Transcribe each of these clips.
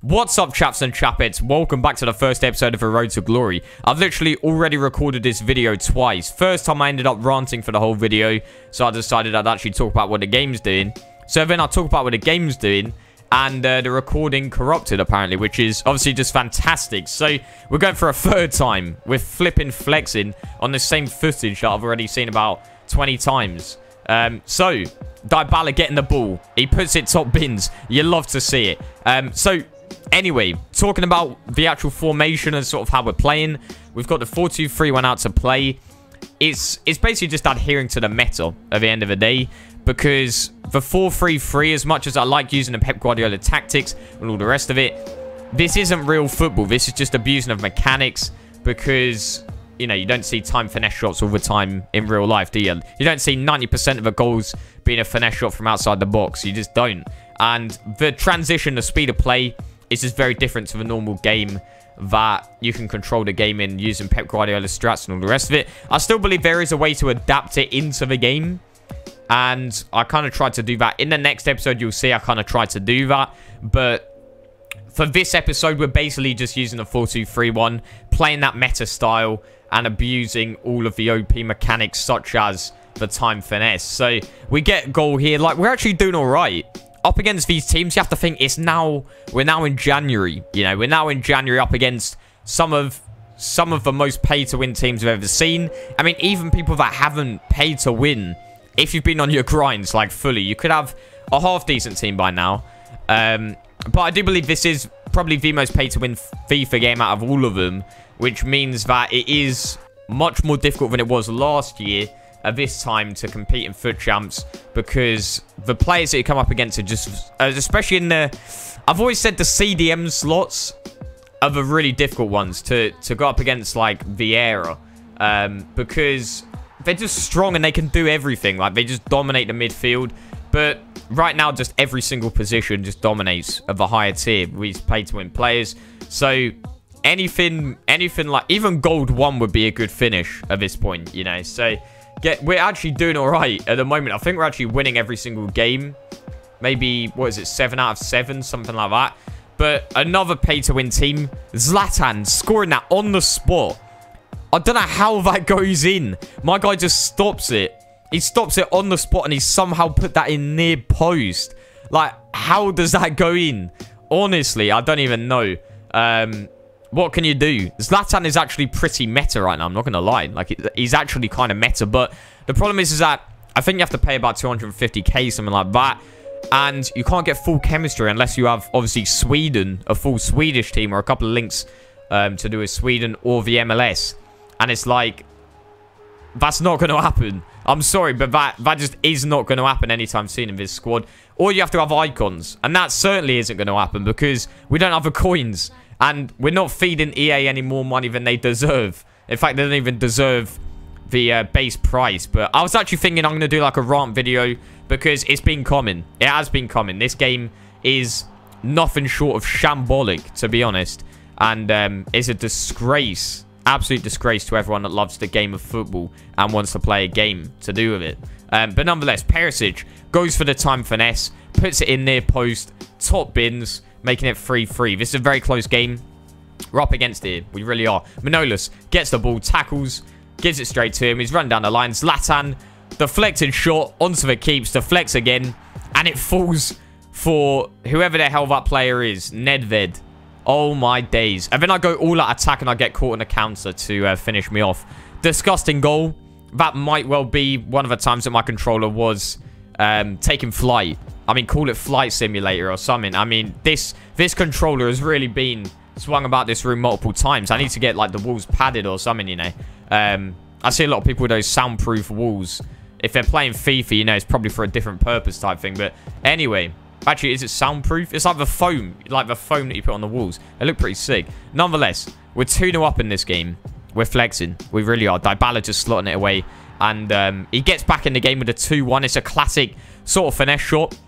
What's up, chaps and chappets? Welcome back to the first episode of The Road to Glory. I've literally already recorded this video twice. First time I ended up ranting for the whole video, so I decided I'd actually talk about what the game's doing. So then I talk about what the game's doing, and the recording corrupted apparently, which is obviously just fantastic. So we're going for a third time with flipping flexing on the same footage that I've already seen about 20 times. So Dybala getting the ball, he puts it top bins. You love to see it. So anyway, talking about the actual formation and sort of how we're playing, we've got the 4-2-3-1 out to play. It's basically just adhering to the meta at the end of the day, because the 4-3-3, as much as I like using the Pep Guardiola tactics and all the rest of it, this isn't real football. This is just abusing of mechanics, because, you know, you don't see time finesse shots all the time in real life, do you? You don't see 90% of the goals being a finesse shot from outside the box. You just don't. And the transition, the speed of play, is just very different to the normal game that you can control the game in using Pep Guardiola strats and all the rest of it. I still believe there is a way to adapt it into the game, and I kind of tried to do that. In the next episode, you'll see I kind of tried to do that, but for this episode, we're basically just using the 4-2-3-1, playing that meta style, and abusing all of the OP mechanics, such as the time finesse. So we get a goal here. Like, we're actually doing all right. Up against these teams, you have to think we're now in January. You know, we're now in January up against some of the most pay-to-win teams we've ever seen. I mean, even people that haven't paid to win, if you've been on your grinds, like, fully, you could have a half-decent team by now. But I do believe this is probably the most pay-to-win FIFA game out of all of them, which means that it is much more difficult than it was last year at this time to compete in foot champs, because the players that you come up against are just, especially in the, I've always said the CDM slots are the really difficult ones to go up against, like Vieira, because they're just strong and they can do everything. Like, they just dominate the midfield. But right now, just every single position just dominates of the higher tier. We play to win players. So anything like even gold 1 would be a good finish at this point, you know. So we're actually doing all right at the moment. I think we're actually winning every single game. Maybe, what is it, 7 out of 7, something like that. But another pay-to-win team. Zlatan scoring that on the spot. I don't know how that goes in. My guy just stops it. He stops it on the spot, and he somehow put that in near post. Like, how does that go in? Honestly, I don't even know. What can you do? Zlatan is actually pretty meta right now. I'm not going to lie. Like, he's actually kind of meta. But the problem is that I think you have to pay about 250k, something like that. And you can't get full chemistry unless you have, obviously, Sweden, a full Swedish team, or a couple of links to do with Sweden or the MLS. And it's like, that's not going to happen. I'm sorry, but that just is not going to happen anytime soon in this squad. Or you have to have icons. And that certainly isn't going to happen, because we don't have the coins. And we're not feeding EA any more money than they deserve. In fact, they don't even deserve the base price. But I was actually thinking I'm going to do like a rant video, because it's been coming. It has been coming. This game is nothing short of shambolic, to be honest. And it's a disgrace. Absolute disgrace to everyone that loves the game of football and wants to play a game to do with it. But nonetheless, Perisic goes for the time finesse, puts it in near post, top bins, making it 3-3. This is a very close game. We're up against it. We really are. Manolas gets the ball, tackles, gives it straight to him. He's run down the line. Zlatan, deflected shot onto the keeps, deflects again, and it falls for whoever the hell that player is. Nedved. Oh my days. And then I go all out attack and I get caught in a counter to finish me off. Disgusting goal. That might well be one of the times that my controller was taking flight. I mean, call it Flight Simulator or something. I mean, this controller has really been swung about this room multiple times. I need to get, like, the walls padded or something, you know. I see a lot of people with those soundproof walls. If they're playing FIFA, you know, it's probably for a different purpose type thing. But anyway, actually, is it soundproof? It's like the foam that you put on the walls. They look pretty sick. Nonetheless, we're 2-0 up in this game. We're flexing. We really are. Dybala just slotting it away. And he gets back in the game with a 2-1. It's a classic sort of finesse shot.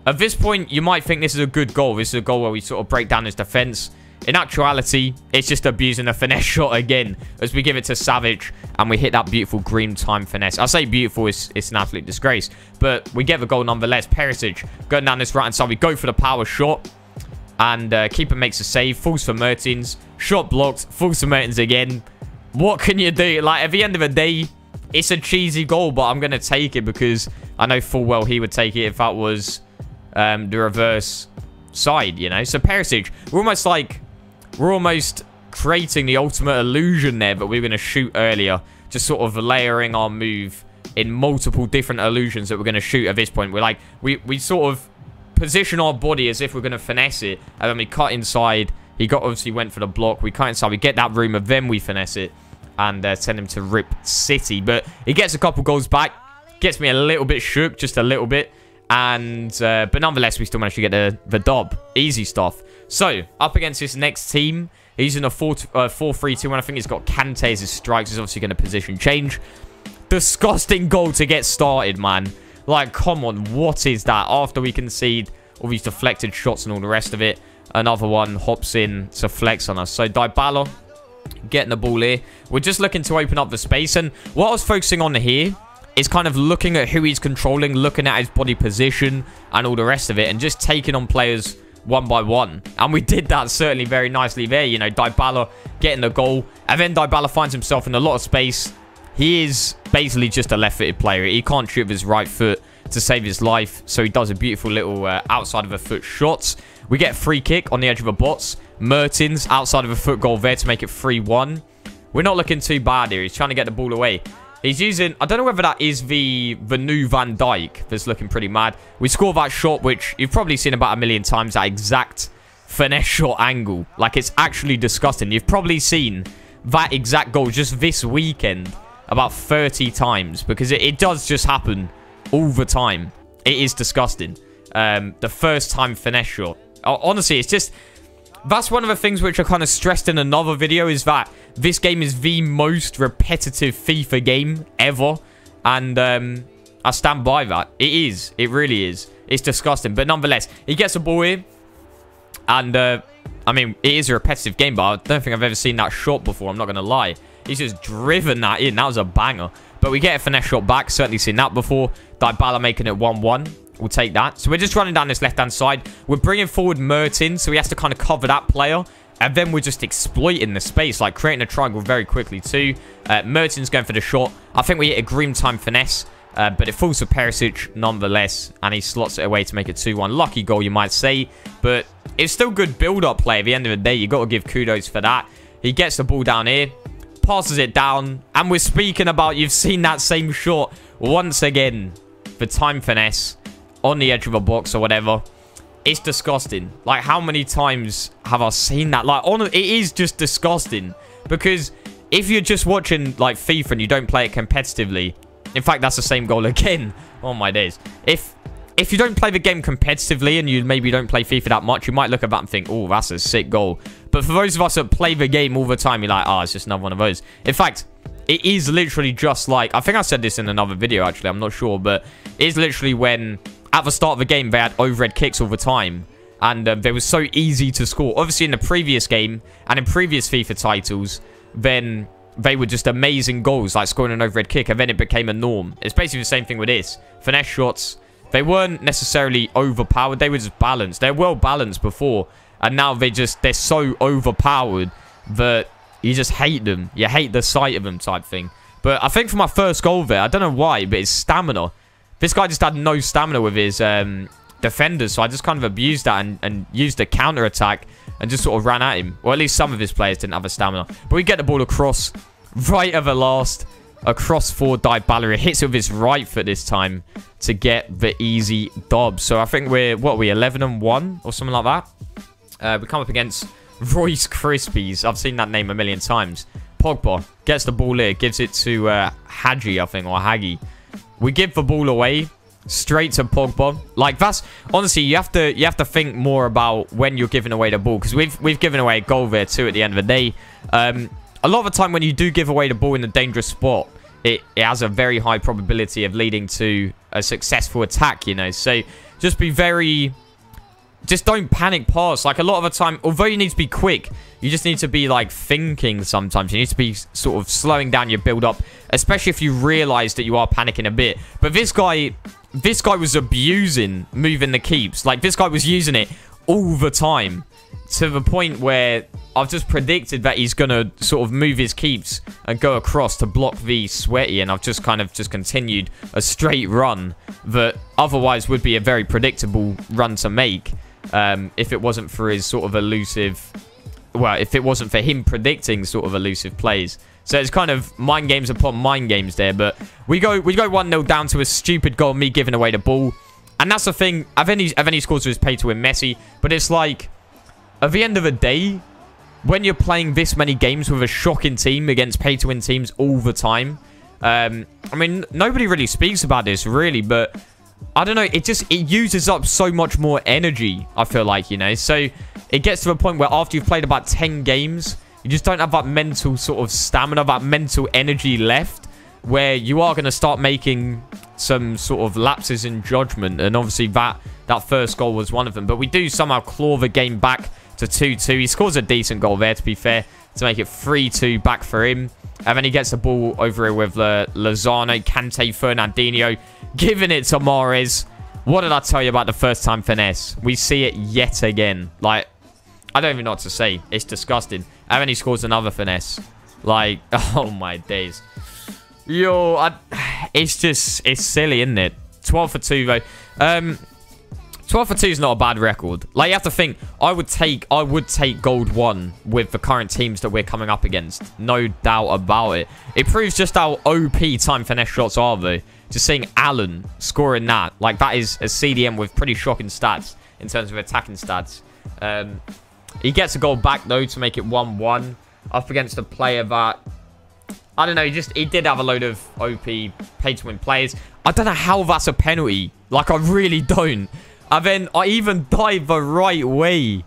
At this point, you might think this is a good goal. This is a goal where we sort of break down his defense. In actuality, it's just abusing a finesse shot again as we give it to Savage and we hit that beautiful green time finesse. I say beautiful, it's an absolute disgrace. But we get the goal nonetheless. Perisic going down this right-hand side. We go for the power shot. And keeper makes a save. Falls for Mertens. Shot blocked. Falls for Mertens again. What can you do? Like, at the end of the day, it's a cheesy goal, but I'm going to take it because I know full well he would take it if that was the reverse side, you know? So, Perisic, we're almost creating the ultimate illusion there, but we were going to shoot earlier. Just sort of layering our move in multiple different illusions that we're going to shoot at this point. We're like, we sort of position our body as if we're going to finesse it, and then we cut inside. He obviously went for the block. We cut inside. We get that room, and then we finesse it and send him to Rip City. But he gets a couple goals back. Gets me a little bit shook, just a little bit. And but nonetheless, we still managed to get the dub. Easy stuff. So, up against this next team, he's in a 4-3-2, and I think he's got Kante as his strikes. He's obviously going to position change. Disgusting goal to get started, man. Like, come on, what is that? After we concede all these deflected shots and all the rest of it, another one hops in to flex on us. So, Dybala getting the ball here. We're just looking to open up the space. And what I was focusing on here is kind of looking at who he's controlling, looking at his body position and all the rest of it, and just taking on players one by one. And we did that certainly very nicely there. You know, Dybala getting the goal. And then Dybala finds himself in a lot of space. He is basically just a left-footed player. He can't shoot with his right foot to save his life. So he does a beautiful little outside of a foot shot. We get a free kick on the edge of a box. Mertens outside of a foot goal there to make it 3-1. We're not looking too bad here. He's trying to get the ball away. He's using, I don't know whether that is the new Van Dijk that's looking pretty mad. We score that shot, which you've probably seen about 1,000,000 times, that exact finesse shot angle. Like, it's actually disgusting. You've probably seen that exact goal just this weekend about 30 times because it does just happen all the time. It is disgusting. The first time finesse shot. Honestly, it's just... That's one of the things which I kind of stressed in another video, is that this game is the most repetitive FIFA game ever. And I stand by that. It is. It really is. It's disgusting. But nonetheless, he gets a ball here. And, I mean, it is a repetitive game, but I don't think I've ever seen that shot before. I'm not going to lie. He's just driven that in. That was a banger. But we get a finesse shot back. Certainly seen that before. Dybala making it 1-1. We'll take that. So we're just running down this left-hand side. We're bringing forward Mertens, so he has to kind of cover that player. And then we're just exploiting the space, like creating a triangle very quickly too. Mertens going for the shot. I think we hit a green time finesse, but it falls for Perisic nonetheless. And he slots it away to make it 2-1. Lucky goal, you might say. But it's still good build-up play at the end of the day. You've got to give kudos for that. He gets the ball down here. Passes it down. And we're speaking about, you've seen that same shot once again. The time finesse on the edge of a box or whatever. It's disgusting. Like, how many times have I seen that? Like, it is just disgusting. Because if you're just watching, like, FIFA and you don't play it competitively... In fact, that's the same goal again. Oh, my days. If you don't play the game competitively and you maybe don't play FIFA that much, you might look at that and think, oh, that's a sick goal. But for those of us that play the game all the time, you're like, oh, it's just another one of those. In fact... It is literally just like... I think I said this in another video, actually. I'm not sure. But it is literally when... At the start of the game, they had overhead kicks all the time. And they were so easy to score. Obviously, in the previous game... And in previous FIFA titles... Then they were just amazing goals. Like scoring an overhead kick. And then it became a norm. It's basically the same thing with this. Finesse shots. They weren't necessarily overpowered. They were just balanced. They're well balanced before. And now they're so overpowered... That... You just hate them. You hate the sight of them type thing. But I think for my first goal there, I don't know why, but his stamina. This guy just had no stamina with his defenders. So I just kind of abused that and used a counter-attack and just sort of ran at him. Or at least some of his players didn't have the stamina. But we get the ball across right at the last. Across for Dybala. It hits it with his right foot this time to get the easy dub. So I think we're, what are we, 11-1 or something like that? We come up against... Royce Krispies. I've seen that name 1,000,000 times. Pogba gets the ball here. Gives it to Hadji, I think, or Hagi. We give the ball away straight to Pogba. Like, that's... Honestly, you have to think more about when you're giving away the ball. Because we've given away a goal there, too, at the end of the day. A lot of the time, when you do give away the ball in a dangerous spot, it has a very high probability of leading to a successful attack, you know. So, just be very... Just don't panic pass. Like, a lot of the time, although you need to be quick, you just need to be, like, thinking sometimes. You need to be sort of slowing down your build-up, especially if you realise that you are panicking a bit. But this guy was abusing moving the keeps. Like, this guy was using it all the time. To the point where I've just predicted that he's going to sort of move his keeps and go across to block the Sweaty. And I've just kind of just continued a straight run that otherwise would be a very predictable run to make. If it wasn't for his sort of elusive... Well, if it wasn't for him predicting sort of elusive plays. So it's kind of mind games upon mind games there. But we go 1-0 down to a stupid goal, me giving away the ball. And that's the thing. I've only scored to his pay to win Messi. But it's like... At the end of the day, when you're playing this many games with a shocking team against pay-to-win teams all the time, I mean, nobody really speaks about this, really, but I don't know, it uses up so much more energy, I feel like, you know? So it gets to a point where after you've played about 10 games, you just don't have that mental sort of stamina, that mental energy left, where you are going to start making some sort of lapses in judgment, and obviously that first goal was one of them. But we do somehow claw the game back to 2-2. He scores a decent goal there, to be fair, to make it 3-2 back for him. And then he gets the ball over here with Lozano, Kante, Fernandinho, giving it to Mahrez. What did I tell you about the first time finesse? We see it yet again. Like, I don't even know what to say. It's disgusting. And then he scores another finesse. Like, oh my days. Yo, it's silly, isn't it? 12 for 2, though. 12 for 2 is not a bad record. Like, you have to think, I would take gold 1 with the current teams that we're coming up against. No doubt about it. It proves just how OP time finesse shots are, though. Just seeing Allen scoring that. Like, that is a CDM with pretty shocking stats in terms of attacking stats. He gets a goal back, though, to make it 1-1. Up against a player that... I don't know, he did have a load of OP pay-to-win players. I don't know how that's a penalty. Like, I really don't. And then I even dive the right way.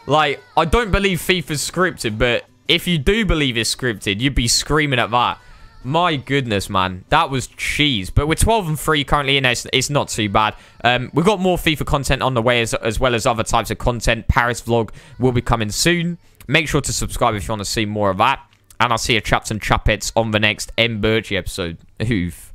Like, I don't believe FIFA's scripted, but if you do believe it's scripted, you'd be screaming at that. My goodness, man. That was cheese. But we're 12-3 currently, and it's not too bad. We've got more FIFA content on the way, as well as other types of content. Paris vlog will be coming soon. Make sure to subscribe if you want to see more of that. And I'll see you chaps and chapettes on the next Mbirchy episode. Oof.